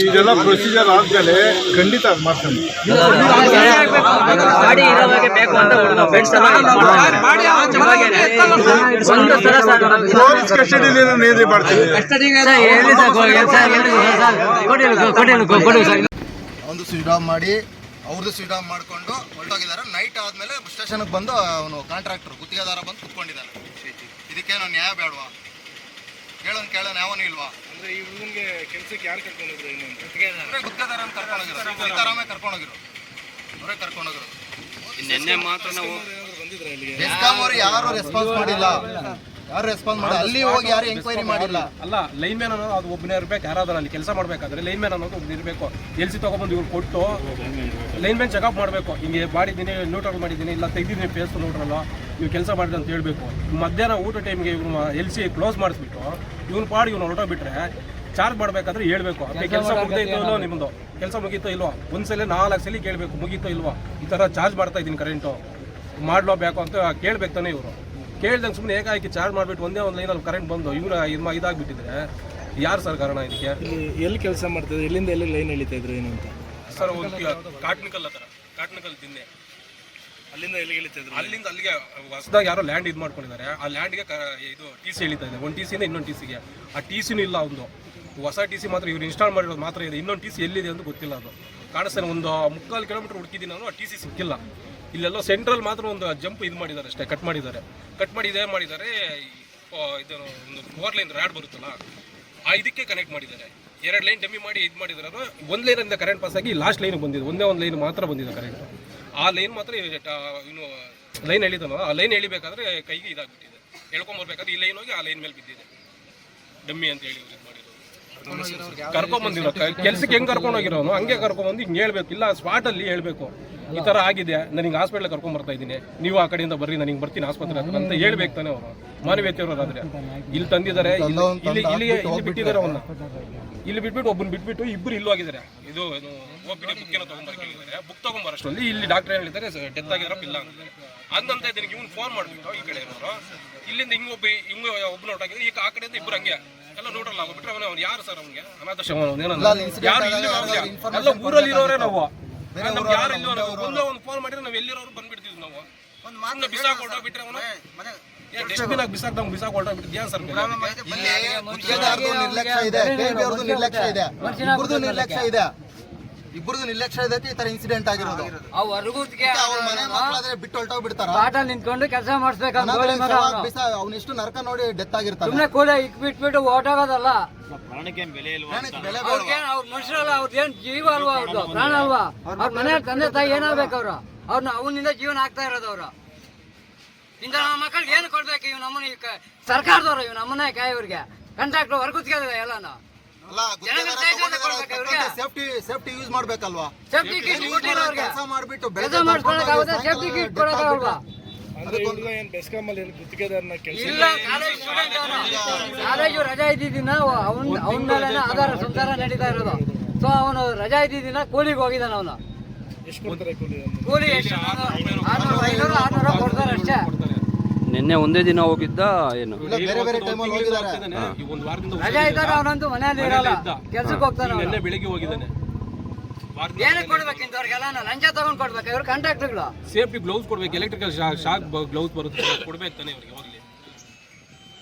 ಇದೆಲ್ಲ ಪ್ರೊಸೀಜರ್ ಆದ್ಮೇಲೆ ಖಂಡಿತ ಮಾಡ್ತೀನಿ. ಪೊಲೀಸ್ ಕಸ್ಟಡಿಯಲ್ಲಿ ನೇದಿ ಮಾಡ್ತೀನಿ. ಒಂದು ಸ್ವಿಚ್ ಆಫ್ ಮಾಡಿ ಅವ್ರದ್ದು ಸ್ವಿಚ್ ಆಫ್ ಮಾಡಿಕೊಂಡು ಹೊರಟೋಗಿದ್ದಾರೆ. ನೈಟ್ ಆದಮೇಲೆ ಸ್ಟೇಷನ್ಗೆ ಬಂದು ಅವನು ಕಾಂಟ್ರಾಕ್ಟರ್ ಗುತ್ತಿಗೆದಾರ ಬಂದು ಕುತ್ಕೊಂಡಿದ್ದಾನೆ. ಇದಕ್ಕೇನೋ ನ್ಯಾಯ ಬೇಡವಾ? ಕೇಳೋಣ ಯಾವನು ಇಲ್ವಾ? ಅಂದ್ರೆ ಈ ಹುಡುಗನಿಗೆ ಕೆಲಸಕ್ಕೆ ಯಾರು ಕರ್ಕೊಂಡೋದ್ರು? ಗುತ್ತಿಗೆದಾರ ಕರ್ಕೊಂಡೋಗಿರೋ, ಸೀತಾರಾಮೇ ಕರ್ಕೊಂಡೋಗಿರೋ, ಅವರೇ ಕರ್ಕೊಂಡೋಗಿರೋ. ನಿನ್ನೆ ಮಾತ್ರ ನಾವು ಬೆಸ್ಕಾಂ ಅವರು ಯಾರು ರೆಸ್ಪಾನ್ಸ್ ಮಾಡಿಲ್ಲ, ಅಲ್ಲಿ ಹೋಗಿ ಯಾರು ಎಂಕ್ವೈರಿ ಮಾಡಿಲ್ಲ. ಅಲ್ಲ, ಲೈನ್ ಮ್ಯಾನ್ ಅನ್ನೋದು ಅದು ಒಬ್ಬನೇ ಇರಬೇಕು. ಯಾರಾದ್ರೂ ಅಲ್ಲಿ ಕೆಲಸ ಮಾಡಬೇಕಾದ್ರೆ ಲೈನ್ ಮ್ಯಾನ್ ಅನ್ನೋದು ಒಬ್ಬರು ಇರಬೇಕು. ಎಲ್ಸಿ ತಗೊಬಂದು ಇವ್ರು ಕೊಟ್ಟು ಲೈನ್ ಮ್ಯಾನ್ ಚೆಕಪ್ ಮಾಡಬೇಕು. ಹಿಂಗೆ ಮಾಡಿದ್ದೀನಿ, ನ್ಯೂಟ್ರಲ್ ಮಾಡಿದ್ದೀನಿ, ಇಲ್ಲ ತೆಗೆದಿದ್ದೀನಿ ಫೇಸ್ ನ್ಯೂಟ್ರಲ್ಲ, ನೀವು ಕೆಲಸ ಮಾಡಿದ್ರೆ ಅಂತ ಹೇಳಬೇಕು. ಮಧ್ಯಾಹ್ನ ಊಟ ಟೈಮ್ಗೆ ಇವ್ನು ಎಲ್ಸಿ ಕ್ಲೋಸ್ ಮಾಡಿಸ್ಬಿಟ್ಟು ಇವ್ನು ಪಾಡಿ ಇವ್ನು ಹೊರಟೋಗ್ಬಿಟ್ರೆ ಚಾರ್ಜ್ ಮಾಡಬೇಕಾದ್ರೆ ಹೇಳ್ಬೇಕು. ಅದಕ್ಕೆ ಕೆಲಸ ಮುಗಿದೈತೋ ಇಲ್ವೋ, ನಿಮ್ಮದು ಕೆಲಸ ಮುಗೀತೋ ಇಲ್ವೋ, ಒಂದ್ಸಲ 4 ಸಲ ಕೇಳಬೇಕು ಮುಗೀತೋ ಇಲ್ವೋ, ಈ ಥರ ಚಾರ್ಜ್ ಮಾಡ್ತಾ ಇದ್ದೀನಿ ಕರೆಂಟು ಮಾಡಲೇಬೇಕು ಅಂತ ಕೇಳಬೇಕು ತಾನೇ. ಇವರು ಕೇಳ್ದಂಗೆ ಸುಮ್ಮನೆ ಏಕಾಏಕಿ ಚಾರ್ಜ್ ಮಾಡಿಬಿಟ್ಟು ಒಂದೇ ಒಂದು ಲೈನಲ್ಲಿ ಕರೆಂಟ್ ಬಂದು ಇವ್ರು ಇದಾಗ್ಬಿಟ್ಟಿದ್ರೆ ಯಾರು ಸರ್ ಕಾರಣ ಇದಕ್ಕೆ? ಎಲ್ಲಿ ಕೆಲಸ ಮಾಡ್ತಿದ್ರು, ಎಲ್ಲಿಂದ ಎಲ್ಲಿ ಲೈನ್ ಎಳಿತಾ ಇದ್ರು ಏನು ಅಂತ? ಸರ್ ಕಾಟ್ನಿಕಲ್ ಹತ್ರ, ಕಾಟ್ನಿಕಲ್ ತಿನ್ನೆ, ಅಲ್ಲಿಂದ ಎಲ್ಲಿ ಎಳಿತಿದ್ರು? ಅಲ್ಲಿಂದ ಅಲ್ಲಿಗೆ ಹೊಸದಾಗಿ ಯಾರೋ ಲ್ಯಾಂಡ್ ಇದು ಮಾಡ್ಕೊಂಡಿದ್ದಾರೆ. ಆ ಲ್ಯಾಂಡ್ಗೆ ಇದು ಟಿ ಸಿ ಎಳಿತಾ ಇದೆ. ಒಂದು ಟಿ ಸಿಯಿಂದ ಇನ್ನೊಂದು ಟಿ ಸಿಗೆ. ಆ ಟಿ ಸಿನೂ ಇಲ್ಲ, ಒಂದು ಹೊಸ ಟಿ ಸಿ ಮಾತ್ರ ಇವ್ರು ಇನ್ಸ್ಟಾಲ್ ಮಾಡಿರೋದು ಮಾತ್ರ ಇದೆ. ಇನ್ನೊಂದು ಟಿ ಸಿ ಎಲ್ಲಿದೆ ಅಂತ ಗೊತ್ತಿಲ್ಲ. ಅದು ಕಾಣಿಸ್ತಾನೆ. ಒಂದು 3/4 ಕಿಲೋಮೀಟರ್ ಹುಡುಕಿದ್ದೀನಿ ನಾನು, ಆ ಟಿ ಸಿ ಸಿಕ್ಕಿಲ್ಲ. ಇಲ್ಲೆಲ್ಲೋ ಸೆಂಟ್ರಲ್ ಮಾತ್ರ ಒಂದು ಜಂಪ್ ಇದು ಮಾಡಿದ್ದಾರೆ ಅಷ್ಟೇ, ಕಟ್ ಮಾಡಿದ್ದಾರೆ. ಇದೇ ಮಾಡಿದ್ದಾರೆ. ಇದು ಒಂದು 4 ಲೈನ್ ರಾಡ್ ಬರುತ್ತಲ್ಲ, ಆ ಇದಕ್ಕೆ ಕನೆಕ್ಟ್ ಮಾಡಿದ್ದಾರೆ. 2 ಲೈನ್ ಡಮ್ಮಿ ಮಾಡಿ ಇದು ಮಾಡಿದ್ದಾರೆ. ಅದು 1 ಲೈನಿಂದ ಕರೆಂಟ್ ಪಾಸ್ ಆಗಿ ಲಾಸ್ಟ್ ಲೈನ್ ಬಂದಿದೆ. ಒಂದೇ ಒಂದು ಲೈನ್ ಮಾತ್ರ ಬಂದಿದೆ ಕರೆಂಟ್. ಆ ಲೈನ್ ಮಾತ್ರ ಇನ್ನು ಲೈನ್ ಎಳಿತಾನೋ, ಆ ಲೈನ್ ಎಳಿಬೇಕಾದ್ರೆ ಕೈಗೆ ಇದಾಗ್ಬಿಟ್ಟಿದೆ. ಎಳ್ಕೊಂಬರ್ಬೇಕಾದ್ರೆ ಈ ಲೈನ್ ಹೋಗಿ ಆ ಲೈನ್ ಮೇಲೆ ಬಿದ್ದಿದೆ. ಡಮ್ಮಿ ಅಂತ ಹೇಳಿ ಇದು ಮಾಡಿರೋದು. ಕರ್ಕೊಂಬಂದಿರೋ ಕೆಲ್ಸಕ್ಕೆ ಹೆಂಗೆ ಕರ್ಕೊಂಡೋಗಿರೋನು ಹಂಗೆ ಕರ್ಕೊಂಬಂದು ಹಿಂಗೆ ಹೇಳ್ಬೇಕು. ಇಲ್ಲ ಸ್ಪಾಟಲ್ಲಿ ಹೇಳ್ಬೇಕು, ಈ ಥರ ಆಗಿದೆ, ನನಗೆ ಹಾಸ್ಪಿಟ್ಲಿಗೆ ಕರ್ಕೊಂಬರ್ತಾ ಇದ್ದೀನಿ, ನೀವು ಆ ಕಡೆಯಿಂದ ಬರ್ರಿ, ನನಗೆ ಬರ್ತೀನಿ ಆಸ್ಪತ್ರೆ ಹತ್ರ ಅಂತ ಹೇಳ್ಬೇಕು ತಾನೆ. ಅವರು ಮಾನವೀಯತೆಯವರಾದ್ರೆ ಇಲ್ಲಿ ತಂದಿದ್ದಾರೆ, ಇಲ್ಲಿ ಬಿಟ್ಟಿದ್ದಾರೆ. ಅವನ್ನ ಇಲ್ಲಿ ಬಿಟ್ಬಿಟ್ಟು ಒಬ್ಬನ ಬಿಟ್ಬಿಟ್ಟು ಇಬ್ಬರು ಇಲ್ಲೂ ಆಗಿದ್ದಾರೆ. ಇದು OPD ಬುಕ್ ಏನೋ ತೊಗೊಂಬರ್ಕಿದ್ದಾರೆ. ಬುಕ್ ತೊಗೊಂಬರಷ್ಟರಲ್ಲಿ ಇಲ್ಲಿ ಡಾಕ್ಟರ್ ಏನು ಹೇಳಿದ್ದಾರೆ, ಡೆತ್ ಆಗಿರೋ ಇಲ್ಲ ಅಂತಿದ್ದಾರೆ. ಅಂದಂತ ಇದಕ್ಕೆ ಇವ್ನು ಫೋನ್ ಮಾಡಿಬಿಟ್ಟು ಈ ಕಡೆ ಇರೋರು ಇಲ್ಲಿಂದ ಹಿಂಗೆ ಒಬ್ಬನ ಹೊರಟಾಗಿದ್ರೆ ಈಗ ಆ ಕಡೆಯಿಂದ ಇಬ್ಬರು ಹಂಗೆ ಎಲ್ಲ ನೋಡ್ರಲ್ಲ ಆಗ್ಬಿಟ್ರೆ ಅವ್ನು ಯಾರು ಸರ್? ಅವ್ನಿಗೆ ಅನಾಥ ಯಾರು ಇಲ್ಲಿ ಎಲ್ಲ ಊರಲ್ಲಿ ಇರೋರೇ ನಾವು. ನಮ್ಗೆ ಯಾರು ಇಲ್ಲಿ ಒಂದೇ ಒಂದು ಫೋನ್ ಮಾಡಿದ್ರೆ ನಾವು ಎಲ್ಲಿರೋರು ಬಂದ್ಬಿಡ್ತೀವಿ. ನಾವು ಒಂದು ಬಿಸಾಕ್ ಹೊರಟೋಗ್ಬಿಟ್ರೆ ಅವನು ಡಸ್ಟ್ಬಿನ್ ಆಗಿ ಬಿಸಾಕ್ ಹೊರಟೋಗ್ಬಿಟ್ಟಿದ್ಯಾ ಸರ್? ಇಬ್ಬರದು ನಿರ್ಲಕ್ಷ್ಯ ಇದೆ. ಈ ತರ ಇನ್ಸಿಡೆಂಟ್ ಆಗಿರೋದು. ಬಿಟ್ಟು ಹೊರಟೋಗ್ಬಿಡ್ತಾರ, ನಿಂತ್ಕೊಂಡು ಕೆಲಸ ಮಾಡಿಸ್ಬೇಕು. ಅವ್ನಿಷ್ಟು ನರಕ ನೋಡಿ ಡೆತ್ ಆಗಿರ್ತಾರೆ. ಸುಮ್ಮನೆ ಕೂಡ ಬಿಟ್ಬಿಟ್ಟು ಓಟೋಗೋದಲ್ಲ. ಅವ್ರ ಮನುಷ್ಯರಲ್ಲ, ಅವ್ರದ್ದೇನ್ ಜೀವ ಅಲ್ವಾ, ಅವ್ರದ್ದು ಪ್ರಾಣ ಅಲ್ವಾ? ಅವ್ರ ಮನೆ ತಂದೆ ತಾಯಿ ಏನಾಗ್ಬೇಕು? ಅವ್ರನ್ನ ಅವನಿಂದ ಜೀವನ ಆಗ್ತಾ ಇರೋದು. ಅವರು ಇಂಥ ಮಕ್ಕಳಿಗೆ ಏನು ಕೊಡ್ಬೇಕು? ಇವ್ ನಮ್ಮನ್ನ ಸರ್ಕಾರದವ್ರು ಇವ್ ನಮ್ಮನ್ನ ಇವ್ರಿಗೆ ಕಾಂಟ್ರಾಕ್ಟರ್ ಹೊರಗುತ್ತಿಗೆ ಎಲ್ಲಾನು ಸೇಫ್ಟಿ ಯೂಸ್ ಮಾಡ್ಬೇಕಲ್ವಾ? ಸೇಫ್ಟಿ ಕಿಟ್ ಕೊಟ್ಟಿಲ್ಲ ಅವ್ರಿಗೆ. ಕೆಲಸ ಮಾಡ್ಬಿಟ್ಟು ಕೆಲಸ ಮಾಡ್ಕೊಳಕ್ಕಾಗುತ್ತೆ, ಸೇಫ್ಟಿ ಕಿಟ್ ಕೊಡಕ್ಕಾಗಲ್ವಾ? ಇಲ್ಲ, ಕಾಲೇಜು ರಜಾ ಇದ್ದಿದ್ದಿನ ಅವನ ಮೇಲೆ ಆಧಾರ ಸಂಸಾರ ನಡೀತಾ ಇರೋದು. ಸೊ ಅವನು ರಜಾ ಇದ್ದಿದ್ದಿನ ಕೂಲಿಗೆ ಹೋಗಿದ್ದಾನ. ಅವನು ಕೂಲಿ ಎಷ್ಟು 600 ಕೊಡ್ತಾರೆ ಅಷ್ಟೇ. ನಿನ್ನೆ ಒಂದೇ ದಿನ ಹೋಗಿದ್ದ ಏನು? ರಜಾ ಇದ್ದಾಗ ಅವನಂತೂ ಮನೆಯಲ್ಲಿ ಇರಲ್ಲ, ಕೆಲ್ಸಕ್ಕೆ ಹೋಗ್ತಾನೆ. ಬೆಳಿಗ್ಗೆ ಹೋಗಿದ್ದಾನೆ. ಏನಕ್ಕೆ ಕೊಡ್ಬೇಕು ಇಂಥವ್ರಿಗೆಲ್ಲ? ಲಂಚ ತಗೊಂಡ್ ಕೊಡ್ಬೇಕು. ಇವ್ರು ಕಾಂಟ್ರಾಕ್ಟರ್ಗಳು ಸೇಫ್ಟಿ ಗ್ಲೌಸ್ ಕೊಡ್ಬೇಕು, ಎಲೆಕ್ಟ್ರಿಕಲ್ ಶಾಕ್ ಗ್ಲೌಸ್ ಬರುತ್ತೆ, ಕೊಡ್ಬೇಕು ತಾನೆ ಇವ್ರಿಗೆ.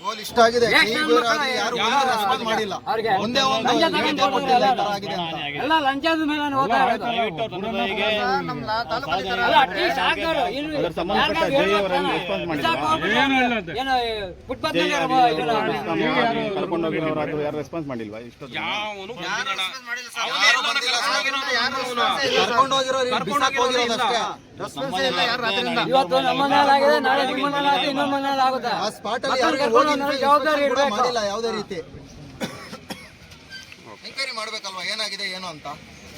ಹೋಗ್ಲಿ, ಇಷ್ಟ ಆಗಿದೆ. ಮಾಡಿಲ್ಲ, ಎಲ್ಲ ಲಂಚದ ಮೇಲೆ ಹೋಗ್ತಾ ಇರೋದು. ಏನು ಫುಟ್ಪಾತ್ ರೆಸ್ಪಾನ್ಸ್ ಮಾಡಿಲ್ವಾ? ಇವತ್ತು ನಮ್ಮ ಮನೆಯಲ್ಲಾಗಿದೆ, ನಾಳೆ ನಿಮ್ಮ ಮನೆಯಲ್ಲಾಗುತ್ತೆ, ಇನ್ನೊಂದು ಮನೆಯಲ್ಲಾಗುತ್ತೆ. ಜವಾಬ್ದಾರಿ ಮಾಡಿಲ್ಲ ಯಾವುದೇ ರೀತಿ. ಎಂಕ್ವೈರಿ ಮಾಡ್ಬೇಕಲ್ವಾ ಏನಾಗಿದೆ ಏನು ಅಂತ.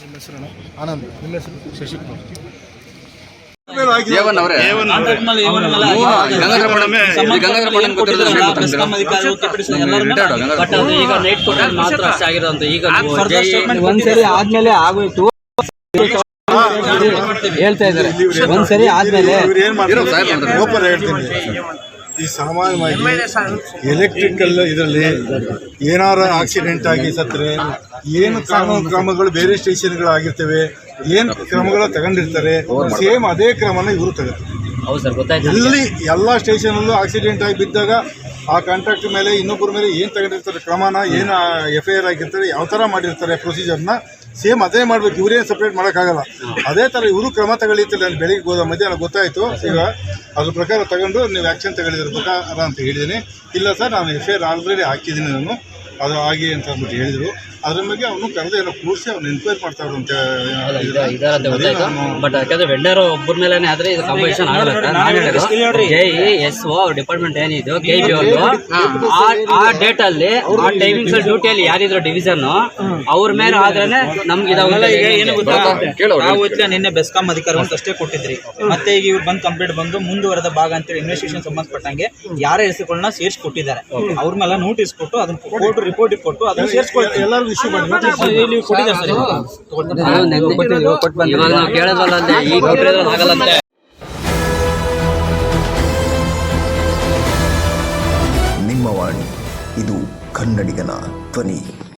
ನಿಮ್ಮ ಹೆಸರು? ಆನಂದ್. ನಿಮ್ಮ ಹೆಸರು? ಶಶಿಕುಮಾರ್. ಈಗ ಆದ್ಮೇಲೆ ಆಗೋಯ್ತು. ಹೇಳ್ತಾ ಇದ್ದಾರೆ ಒಂದ್ಸರಿ ಆದ್ಮೇಲೆ ಇವ್ರು ಏನ್ ಮಾಡ್ತಾರೆ ಓಪನ್ ಹೇಳ್ತೀನಿ, ಈ ಸಾಮಾನ್ಯವಾಗಿ ಎಲೆಕ್ಟ್ರಿಕಲ್ ಇದರಲ್ಲಿ ಏನಾರ ಆಕ್ಸಿಡೆಂಟ್ ಆಗಿ ಸತ್ತರೆ ಏನು ಕಾನೂನು ಕ್ರಮಗಳು ಬೇರೆ ಸ್ಟೇಷನ್ಗಳು ಆಗಿರ್ತವೆ, ಏನು ಕ್ರಮಗಳು ತಗೊಂಡಿರ್ತಾರೆ ಸೇಮ್ ಅದೇ ಕ್ರಮನ ಇವರು ತಗೋತಾರೆ. ಹೌದು ಸರ್ ಗೊತ್ತಾಯ್ತು. ಎಲ್ಲಿ ಎಲ್ಲ ಸ್ಟೇಷನಲ್ಲೂ ಆಕ್ಸಿಡೆಂಟ್ ಆಗಿ ಬಿದ್ದಾಗ ಆ ಕಾಂಟ್ರಾಕ್ಟ್ ಮೇಲೆ ಇನ್ನೊಬ್ಬರ ಮೇಲೆ ಏನು ತಗೊಂಡಿರ್ತಾರೆ ಕ್ರಮನ, ಏನು FIR ಆಗಿರ್ತಾರೆ, ಯಾವ ಥರ ಮಾಡಿರ್ತಾರೆ ಪ್ರೊಸೀಜರ್ನ ಸೇಮ್ ಅದೇ ಮಾಡಬೇಕು. ಇವರೇನು ಸಪ್ರೇಟ್ ಮಾಡೋಕ್ಕಾಗಲ್ಲ. ಅದೇ ಥರ ಇವರು ಕ್ರಮ ತಗೊಳ್ಳಿತ್ತಿಲ್ಲ. ಅಲ್ಲಿ ಬೆಳಿಗ್ಗೆ ಹೋದ ಮಧ್ಯಾಹ್ನ ಗೊತ್ತಾಯಿತು, ಈಗ ಅದ್ರ ಪ್ರಕಾರ ತಗೊಂಡು ನೀವು ಆ್ಯಕ್ಷನ್ ತಗೊಳ್ಳಿದ್ರ ಪ್ರಕಾರ ಅಂತ ಹೇಳಿದ್ದೀನಿ. ಇಲ್ಲ ಸರ್ ನಾನು FIR ಆಲ್ರೆಡಿ ಹಾಕಿದ್ದೀನಿ ನಾನು, ಅದು ಆಗಿ ಅಂತ ಅಂದ್ಬಿಟ್ಟು ಹೇಳಿದರು. ಅದ್ರ ಬಗ್ಗೆ ಅವನು ಕರೆದು ಏನೋ ಕೂರಿಸಿ ಅವ್ನು ಎನ್ಕ್ವೈರಿ ಮಾಡ್ತಾರೆ ಅಂತ ಇದಾರತ್ತೆ ಗೊತ್ತಾಯ್ತು. ಬಟ್ ಯಾಕಂದ್ರೆ ವೆಂಡರ್ ಒಬ್ಬರ ಮೇಲೆ ಆದ್ರೆ ಇದು ಕಾಂಪಿಟೇಷನ್ ಆಗಲ್ಲ. JESO ಡಿಪಾರ್ಟ್ಮೆಂಟ್ ಏನಿದು KP ಅವ್ರದ್ದು ಆ ಡೇಟ್ ಅಲ್ಲಿ ಆ ಟೈಮಿಂಗ್ಸ್ ಡ್ಯೂಟಿಯಲ್ಲಿ ಯಾರಿದ್ರು ಡಿವಿಷನ್ ಅವ್ರ ಮೇಲೆ ಆದ್ರೇನೆ ನಮ್ಗೆ ಏನು ಗೊತ್ತಾ, ನಾವು ನಿನ್ನೆ ಬೆಸ್ಕಾಂ ಅಧಿಕಾರಿಗಳು ಅಷ್ಟೇ ಕೊಟ್ಟಿದ್ರಿ. ಮತ್ತೆ ಈಗ ಇವ್ರು ಬಂದು ಕಂಪ್ಲೇಂಟ್ ಬಂದು ಮುಂದುವರೆದ ಭಾಗ ಅಂತೇಳಿ ಇನ್ವೆಸ್ಟಿಗೇಷನ್ ಸಂಬಂಧಪಟ್ಟಂಗೆ ಯಾರ ಹೆಸರುಗಳನ್ನ ಸೇರಿಸಿ ಕೊಟ್ಟಿದ್ದಾರೆ, ಅವ್ರ ಮೇಲೆ ನೋಟಿಸ್ ಕೊಟ್ಟು ಅದನ್ನ ಕೋರ್ಟ್ ರಿಪೋರ್ಟ್ ಕೊಟ್ಟು ಅದನ್ನ ಸೇರಿಸ್ಕೊಳ್ತೀವಿ. ಎಲ್ಲರಿಗೂ ಇಶ್ಯೂ ಮಾಡಿ ಕೊಟ್ಟಿದ್ದಾರೆ ಸರ್. ಇವಾಗ ನಾವು ಕೇಳೋದ್ರಲ್ಲ ಈಗ ಕೊಟ್ಟಿರೋದ್ರಲ್ಲಿ ಆಗಲ್ಲಂತೆ. ನಿಮ್ಮ ವಾಣಿ, ಇದು ಕನ್ನಡಿಗನ ಧ್ವನಿ.